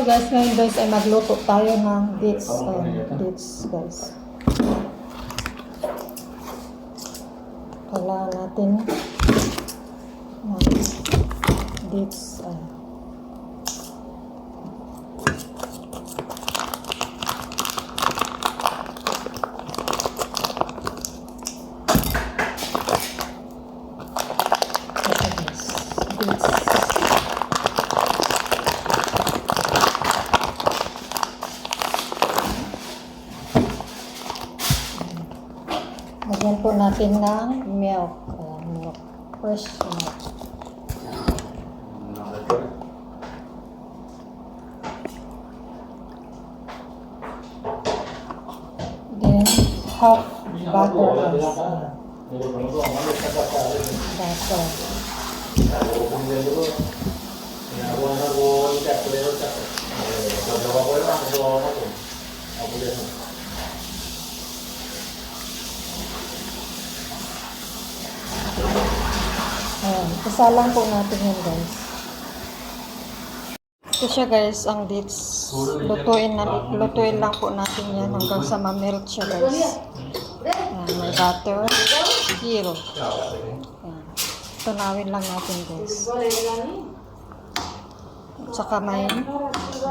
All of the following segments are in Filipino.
guys, ngayon guys ay magluto tayo ng dates. Dates guys. Kailangan natin ng dates. Lagyan po natin ng milk. Milk. Fresh milk. Then, half butter. Ayan, isa lang po natin yun guys. Ito siya guys, ang dates. Lutuin lang po natin yan hanggang sa ma-melt siya guys. Ayan, may butter. Zero. Ayan. Tunawin lang natin guys. At saka may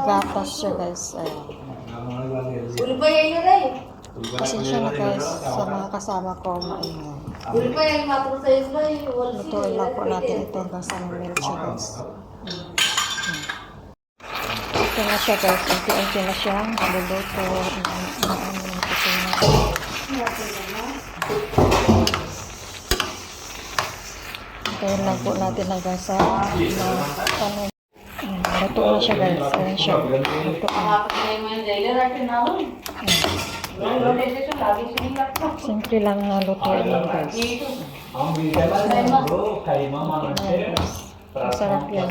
gatas siya guys. Ayan. Pasensya na guys sa mga kasama ko maingay. Lutuin lang po natin ito hanggang sa ma-melt siya guys. Ito na siya guys. Unti-unti na siya. Maluluto. Lutuin lang po natin hanggang sa luto na siya guys. Ayan siya. Luto na. Simple lang na lutuin yun guys. Masarap yan.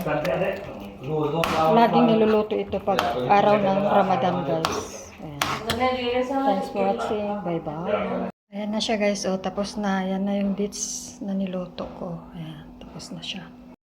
Laging niluluto ito pag araw ng Ramadan guys. Ayan. Thanks for watching. Bye bye. Ayan na siya guys. O, tapos na. Ayan na yung dates na niluto ko. Ayan. Tapos na siya.